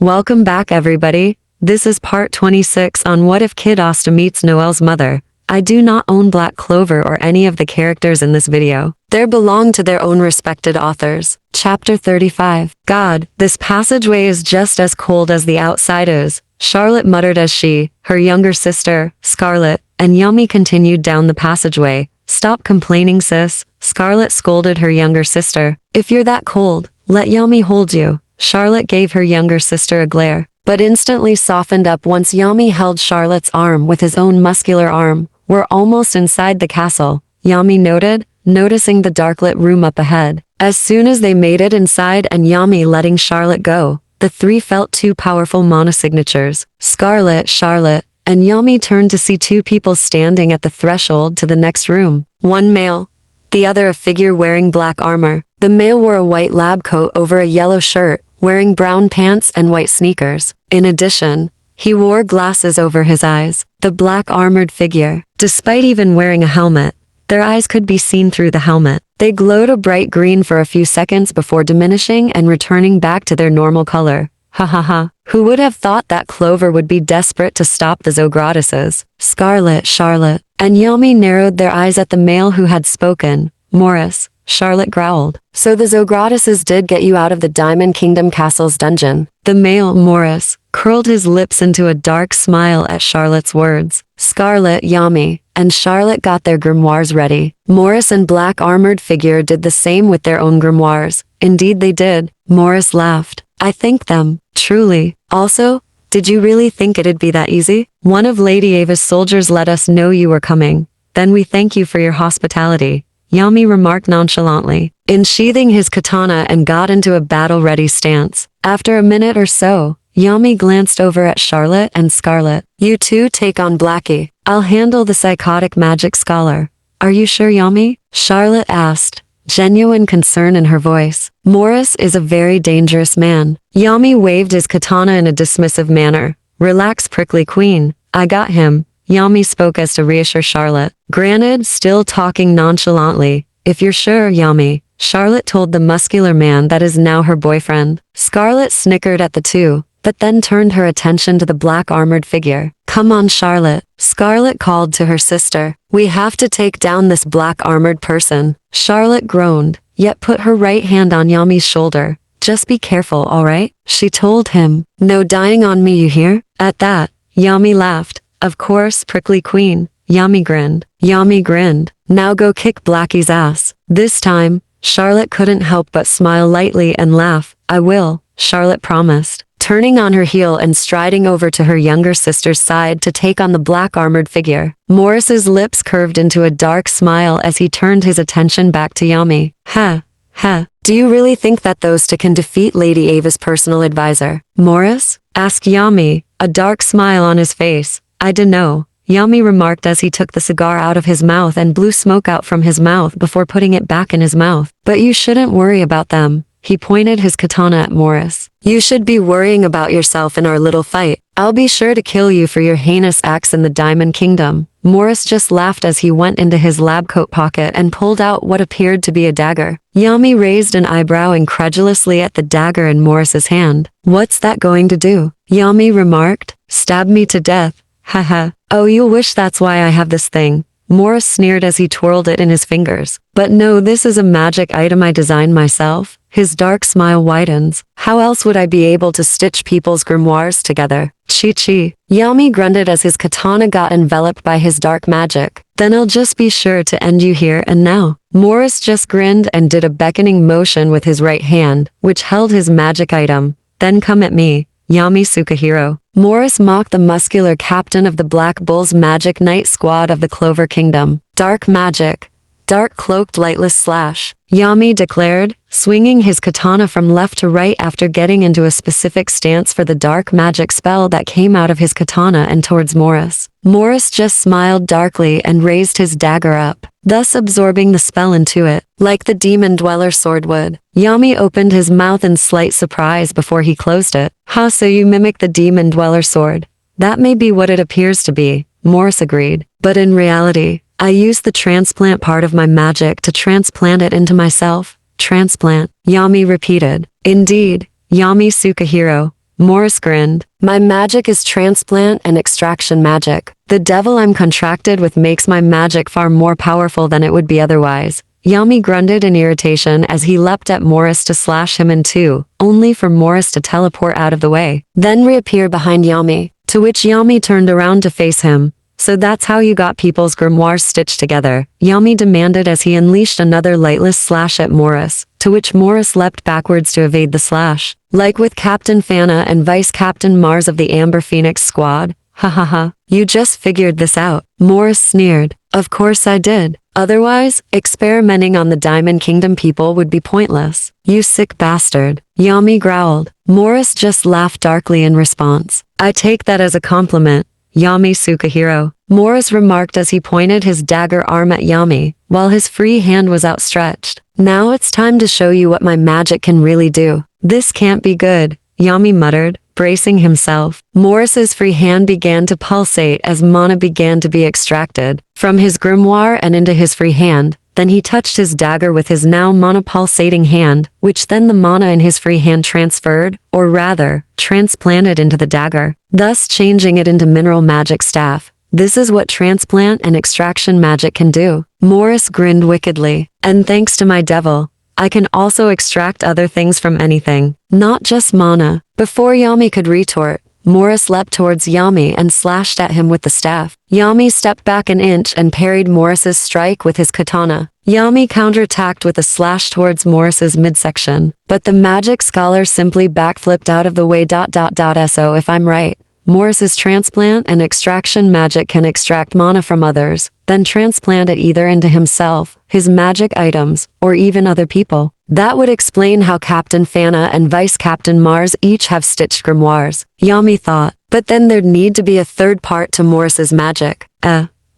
Welcome back everybody. This is part 26 on What If Kid Asta Meets Noelle's Mother. I do not own Black Clover or any of the characters in this video. They belong to their own respected authors. Chapter 35. God, this passageway is just as cold as the outside is, Charlotte muttered as she, her younger sister, Scarlett, and Yummy continued down the passageway. Stop complaining, sis, Scarlett scolded her younger sister. If you're that cold, let Yummy hold you. Charlotte gave her younger sister a glare, but instantly softened up once Yummy held Charlotte's arm with his own muscular arm. We're almost inside the castle, Yummy noted, noticing the dark-lit room up ahead. As soon as they made it inside and Yummy letting Charlotte go, the three felt two powerful monosignatures. Scarlett, Charlotte, and Yummy turned to see two people standing at the threshold to the next room. One male, the other a figure wearing black armor. The male wore a white lab coat over a yellow shirt, wearing brown pants and white sneakers. In addition, he wore glasses over his eyes. The black armored figure, despite even wearing a helmet, their eyes could be seen through the helmet. They glowed a bright green for a few seconds before diminishing and returning back to their normal color. Ha ha ha. Who would have thought that Clover would be desperate to stop the Zogratises? Scarlett, Charlotte, and Yummy narrowed their eyes at the male who had spoken. Morris, Charlotte growled. So the Zogratises did get you out of the Diamond Kingdom Castle's dungeon. The male, Morris, curled his lips into a dark smile at Charlotte's words. Scarlett, Yummy, and Charlotte got their grimoires ready. Morris and Black Armored Figure did the same with their own grimoires. Indeed they did. Morris laughed. I thank them, truly. Also, did you really think it'd be that easy? One of Lady Ava's soldiers let us know you were coming. Then we thank you for your hospitality, Yummy remarked nonchalantly, unsheathing his katana and got into a battle-ready stance. After a minute or so, Yummy glanced over at Charlotte and Scarlett. You two take on Blackie. I'll handle the psychotic magic scholar. Are you sure, Yummy? Charlotte asked, genuine concern in her voice. Morris is a very dangerous man. Yummy waved his katana in a dismissive manner. Relax, prickly queen. I got him. Yummy spoke as to reassure Charlotte. Granted, still talking nonchalantly. If you're sure, Yummy, Charlotte told the muscular man that is now her boyfriend. Scarlett snickered at the two, but then turned her attention to the black armored figure. Come on, Charlotte, Scarlett called to her sister. We have to take down this black armored person. Charlotte groaned, yet put her right hand on Yummy's shoulder. Just be careful, alright? She told him. No dying on me, you hear? At that, Yummy laughed. Of course, prickly queen. Yummy grinned. Yummy grinned. Now go kick Blackie's ass. This time, Charlotte couldn't help but smile lightly and laugh. I will, Charlotte promised, turning on her heel and striding over to her younger sister's side to take on the black armored figure. Morris's lips curved into a dark smile as he turned his attention back to Yummy. Ha, ha. Do you really think that those two can defeat Lady Ava's personal advisor? Morris? Asked Yummy, a dark smile on his face. I dunno, Yummy remarked as he took the cigar out of his mouth and blew smoke out from his mouth before putting it back in his mouth. But you shouldn't worry about them. He pointed his katana at Morris. You should be worrying about yourself in our little fight. I'll be sure to kill you for your heinous acts in the Diamond Kingdom. Morris just laughed as he went into his lab coat pocket and pulled out what appeared to be a dagger. Yummy raised an eyebrow incredulously at the dagger in Morris's hand. What's that going to do? Yummy remarked. Stab me to death. Haha. Oh, you'll wish that's why I have this thing. Morris sneered as he twirled it in his fingers. But no, this is a magic item I designed myself. His dark smile widens. How else would I be able to stitch people's grimoires together? Chi-chi. Yummy grunted as his katana got enveloped by his dark magic. Then I'll just be sure to end you here and now. Morris just grinned and did a beckoning motion with his right hand, which held his magic item. Then come at me, Yummy Sukahiro. Morris mocked the muscular captain of the Black Bull's Magic Knight Squad of the Clover Kingdom. Dark magic. Dark cloaked lightless slash. Yummy declared, swinging his katana from left to right after getting into a specific stance for the dark magic spell that came out of his katana and towards Morris. Morris just smiled darkly and raised his dagger up, thus absorbing the spell into it, like the demon dweller sword would. Yummy opened his mouth in slight surprise before he closed it. So you mimic the demon dweller sword. That may be what it appears to be, Morris agreed. But in reality, I used the transplant part of my magic to transplant it into myself. Transplant, Yummy repeated. Indeed, Yummy Sukahiro, Morris grinned. My magic is transplant and extraction magic. The devil I'm contracted with makes my magic far more powerful than it would be otherwise. Yami grunted in irritation as he leapt at Morris to slash him in two, only for Morris to teleport out of the way, then reappear behind Yami, to which Yami turned around to face him. So that's how you got people's grimoires stitched together, Yami demanded as he unleashed another lightless slash at Morris, to which Morris leapt backwards to evade the slash. Like with Captain Fana and Vice Captain Mars of the Amber Phoenix squad, ha ha ha, you just figured this out, Morris sneered. Of course I did. Otherwise, experimenting on the Diamond Kingdom people would be pointless. You sick bastard, Yami growled. Morris just laughed darkly in response. I take that as a compliment, Yami Sukahiro, Morris remarked as he pointed his dagger arm at Yami, while his free hand was outstretched. Now it's time to show you what my magic can really do. This can't be good, Yami muttered, bracing himself. Morris's free hand began to pulsate as mana began to be extracted from his grimoire and into his free hand. Then he touched his dagger with his now mana-pulsating hand, which then the mana in his free hand transferred, or rather, transplanted into the dagger, thus changing it into mineral magic staff. This is what transplant and extraction magic can do. Morris grinned wickedly. And thanks to my devil, I can also extract other things from anything, not just mana. Before Yami could retort, Morris leapt towards Yami and slashed at him with the staff. Yami stepped back an inch and parried Morris's strike with his katana. Yami counterattacked with a slash towards Morris's midsection, but the magic scholar simply backflipped out of the way. So if I'm right, Morris's transplant and extraction magic can extract mana from others, then transplant it either into himself, his magic items, or even other people. That would explain how Captain Fana and Vice Captain Mars each have stitched grimoires, Yami thought. But then there'd need to be a third part to Morris's magic.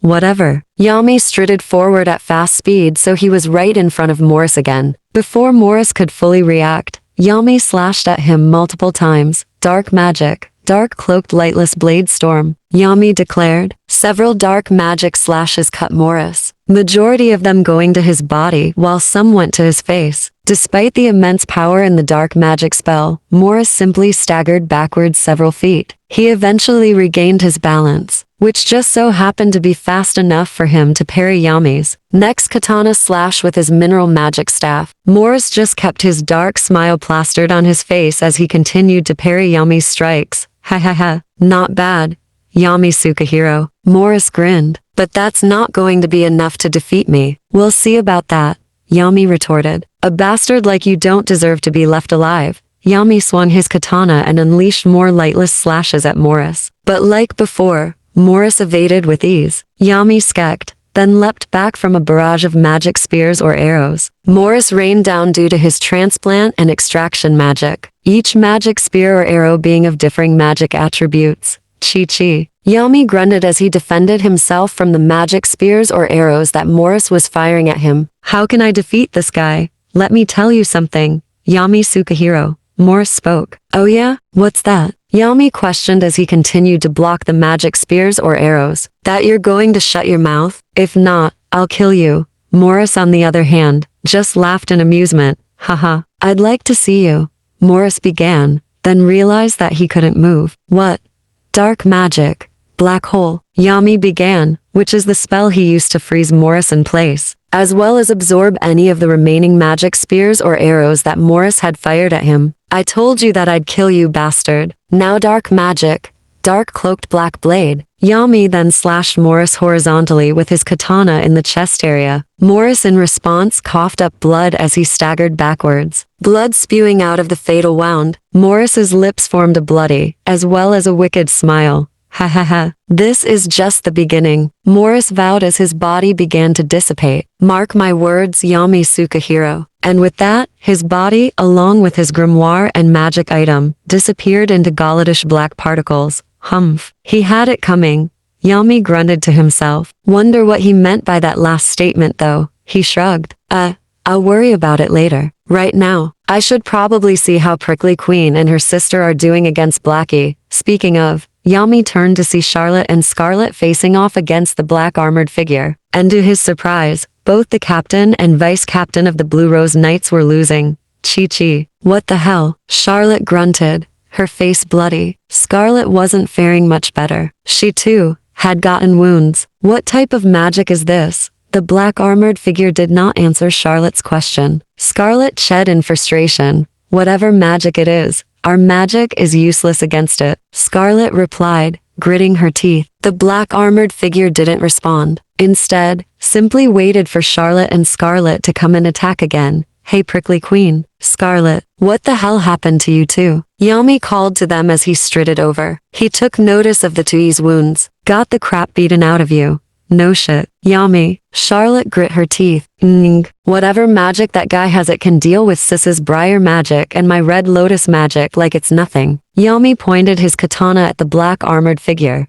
Whatever. Yami strutted forward at fast speed so he was right in front of Morris again. Before Morris could fully react, Yami slashed at him multiple times. Dark magic. Dark cloaked lightless blade storm, Yami declared. Several dark magic slashes cut Morris, majority of them going to his body while some went to his face. Despite the immense power in the dark magic spell, Morris simply staggered backwards several feet. He eventually regained his balance, which just so happened to be fast enough for him to parry Yami's next katana slash with his mineral magic staff. Morris just kept his dark smile plastered on his face as he continued to parry Yami's strikes. Ha ha ha, not bad, Yami Sukahiro. Morris grinned. But that's not going to be enough to defeat me. We'll see about that, Yami retorted. A bastard like you don't deserve to be left alive. Yami swung his katana and unleashed more lightless slashes at Morris. But like before, Morris evaded with ease. Yami skeked, then leapt back from a barrage of magic spears or arrows. Morris rained down due to his transplant and extraction magic, each magic spear or arrow being of differing magic attributes. Chi. Yami grunted as he defended himself from the magic spears or arrows that Morris was firing at him. How can I defeat this guy? Let me tell you something, Yami Sukahiro. Morris spoke. Oh yeah? What's that? Yami questioned as he continued to block the magic spears or arrows. That you're going to shut your mouth? If not, I'll kill you. Morris, on the other hand, just laughed in amusement. Haha, I'd like to see you. Morris began, then realized that he couldn't move. What? Dark magic. Black hole. Yami began, which is the spell he used to freeze Morris in place, as well as absorb any of the remaining magic spears or arrows that Morris had fired at him. I told you that I'd kill you, bastard. Now dark magic. Dark cloaked black blade. Yami then slashed Morris horizontally with his katana in the chest area. Morris in response coughed up blood as he staggered backwards, blood spewing out of the fatal wound. Morris's lips formed a bloody, as well as a wicked smile. Ha ha ha. This is just the beginning, Morris vowed as his body began to dissipate. Mark my words, Yami Sukahiro. And with that, his body, along with his grimoire and magic item, disappeared into goldish black particles. Humph. He had it coming. Yami grunted to himself. Wonder what he meant by that last statement though. He shrugged. I'll worry about it later. Right now, I should probably see how Prickly Queen and her sister are doing against Blackie. Speaking of, Yami turned to see Charlotte and Scarlet facing off against the black armored figure. And to his surprise, both the captain and vice captain of the Blue Rose Knights were losing. Chi. What the hell? Charlotte grunted. her face bloody. Scarlet wasn't faring much better. She too had gotten wounds. What type of magic is this? The black armored figure did not answer Charlotte's question. Scarlet said in frustration, "Whatever magic it is, our magic is useless against it," Scarlet replied, gritting her teeth. The black armored figure didn't respond. Instead, simply waited for Charlotte and Scarlet to come and attack again. "Hey prickly queen, Scarlet, what the hell happened to you two?" Yami called to them as he strutted over. He took notice of the two's wounds. "Got the crap beaten out of you." "No shit, Yami." Charlotte grit her teeth. Whatever magic that guy has, it can deal with Sis's briar magic and my red lotus magic like it's nothing." Yami pointed his katana at the black armored figure.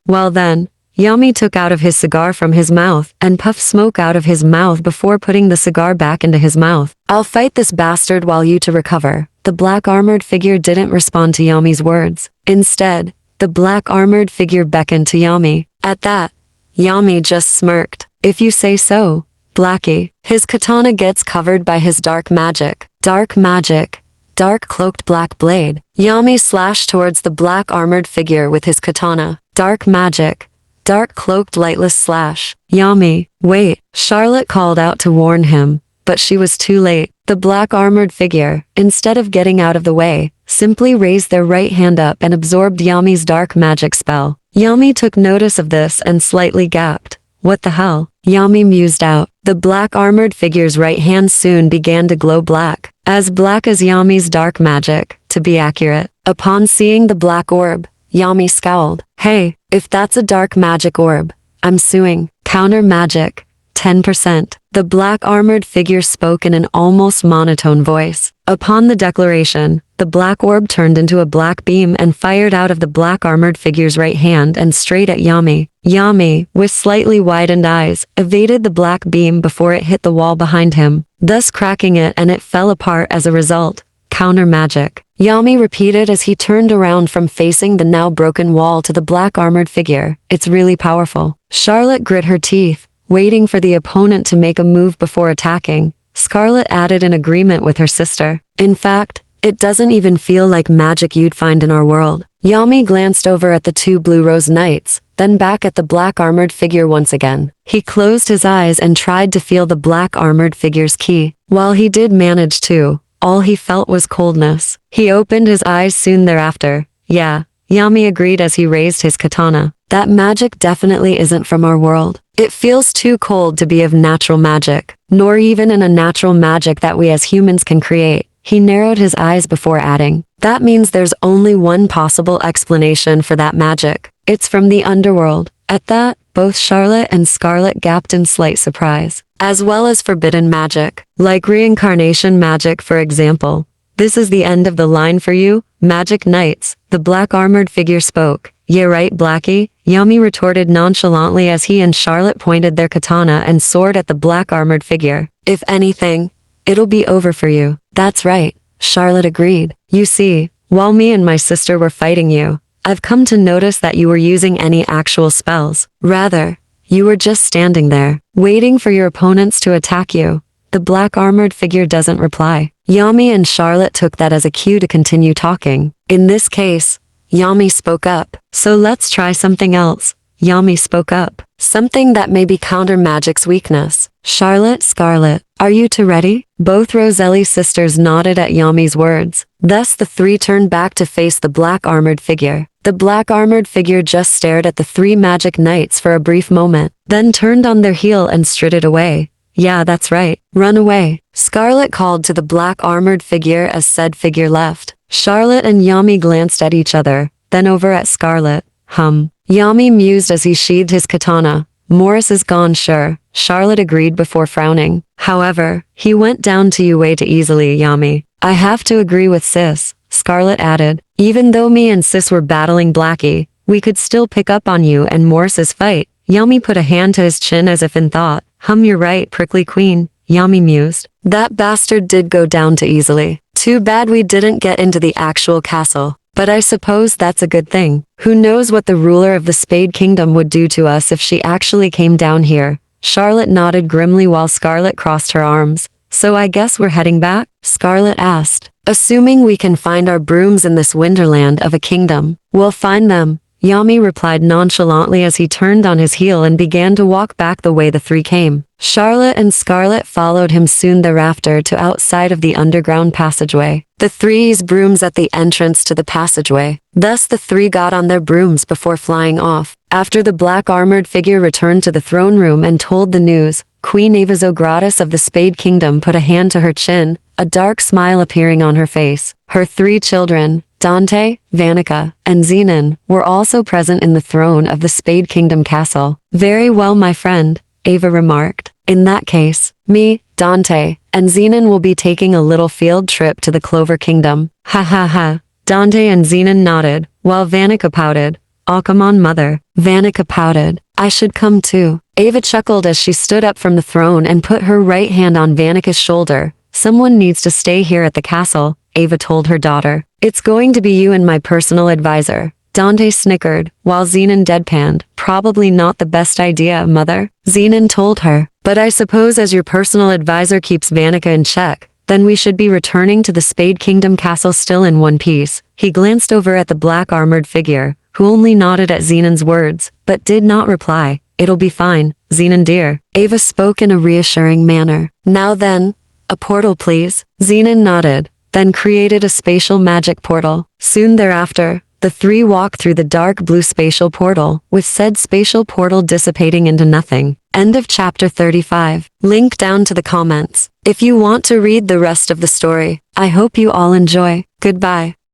Well then, Yami took out of his cigar from his mouth and puffed smoke out of his mouth before putting the cigar back into his mouth. "I'll fight this bastard while you two recover." The black armored figure didn't respond to Yami's words. Instead, the black armored figure beckoned to Yami. At that, Yami just smirked. "If you say so, Blackie." His katana gets covered by his dark magic. Dark magic. Dark cloaked black blade. Yami slashed towards the black armored figure with his katana. Dark magic. Dark cloaked lightless slash. "Yami, wait," Charlotte called out to warn him, but she was too late. The black armored figure, instead of getting out of the way, simply raised their right hand up and absorbed Yami's dark magic spell. Yami took notice of this and slightly gasped. "What the hell?" Yami mused out. The black armored figure's right hand soon began to glow black as Yami's dark magic, to be accurate. Upon seeing the black orb, Yami scowled. "Hey, if that's a dark magic orb, I'm suing." "Counter magic, 10%. The black armored figure spoke in an almost monotone voice. Upon the declaration, the black orb turned into a black beam and fired out of the black armored figure's right hand and straight at Yami. Yami, with slightly widened eyes, evaded the black beam before it hit the wall behind him, thus cracking it, and it fell apart as a result. "Counter magic," Yami repeated as he turned around from facing the now broken wall to the black armored figure. "It's really powerful." Charlotte grit her teeth, waiting for the opponent to make a move before attacking. Scarlet added in agreement with her sister. "In fact, it doesn't even feel like magic you'd find in our world." Yami glanced over at the two blue rose knights, then back at the black armored figure once again. He closed his eyes and tried to feel the black armored figure's ki. While he did manage to, all he felt was coldness. He opened his eyes soon thereafter. "Yeah," Yami agreed as he raised his katana. "That magic definitely isn't from our world. It feels too cold to be of natural magic, nor even in a natural magic that we as humans can create." He narrowed his eyes before adding, "That means there's only one possible explanation for that magic. It's from the underworld." At that, both Charlotte and Scarlet gaped in slight surprise. "As well as forbidden magic, like reincarnation magic for example." "This is the end of the line for you, Magic Knights," the black armored figure spoke. "Yeah right, Blackie," Yami retorted nonchalantly as he and Charlotte pointed their katana and sword at the black armored figure. "If anything, it'll be over for you." "That's right," Charlotte agreed. "You see, while me and my sister were fighting you, I've come to notice that you were using any actual spells. Rather, you were just standing there, waiting for your opponents to attack you." The black armored figure doesn't reply. Yami and Charlotte took that as a cue to continue talking. In this case, Yami spoke up. "So let's try something else." Yami spoke up. "Something that may be counter magic's weakness." Charlotte, Scarlet, are you two ready? Both Roselli sisters nodded at Yami's words. Thus the three turned back to face the black armored figure. The black armored figure just stared at the three magic knights for a brief moment, then turned on their heel and strutted away. "Yeah, that's right. Run away," Scarlet called to the black armored figure as said figure left. Charlotte and Yami glanced at each other, then over at Scarlet. Yami mused as he sheathed his katana. "Morris is gone, sure," Charlotte agreed before frowning. "However, he went down to you way too easily, Yami." "I have to agree with Sis," Scarlet added. "Even though me and Sis were battling Blackie, we could still pick up on you and Morris's fight." Yami put a hand to his chin as if in thought. You're right, prickly queen," Yami mused. "That bastard did go down too easily. Too bad we didn't get into the actual castle. But I suppose that's a good thing. Who knows what the ruler of the Spade Kingdom would do to us if she actually came down here." Charlotte nodded grimly while Scarlet crossed her arms. "So I guess we're heading back?" Scarlet asked. Assuming we can find our brooms in this wonderland of a kingdom. We'll find them, Yami replied nonchalantly as he turned on his heel and began to walk back the way the three came. Charlotte and Scarlet followed him soon thereafter to outside of the underground passageway. The three's brooms at the entrance to the passageway. Thus the three got on their brooms before flying off. After the black armored figure returned to the throne room and told the news, Queen Eva Zogratis of the Spade Kingdom put a hand to her chin, a dark smile appearing on her face. Her three children, Dante, Vanica, and Zenon, were also present in the throne of the Spade Kingdom castle. Very well, my friend, Eva remarked. In that case, me, Dante, and Zenon will be taking a little field trip to the Clover Kingdom. Ha ha ha. Dante and Zenon nodded, while Vanica pouted. "Aw, come on, mother." Vanica pouted. "I should come too." Eva chuckled as she stood up from the throne and put her right hand on Vanica's shoulder. "Someone needs to stay here at the castle," Eva told her daughter. "It's going to be you and my personal advisor." Dante snickered, while Zenon deadpanned. "Probably not the best idea, mother," Zenon told her. "But I suppose as your personal advisor keeps Vanica in check, then we should be returning to the Spade Kingdom castle still in one piece." He glanced over at the black armored figure, who only nodded at Zenon's words, but did not reply. "It'll be fine, Zenon dear," Eva spoke in a reassuring manner. "Now then, a portal please." Zenon nodded, then created a spatial magic portal. Soon thereafter, the three walked through the dark blue spatial portal, with said spatial portal dissipating into nothing. End of chapter 35. Link down to the comments if you want to read the rest of the story. I hope you all enjoy. Goodbye.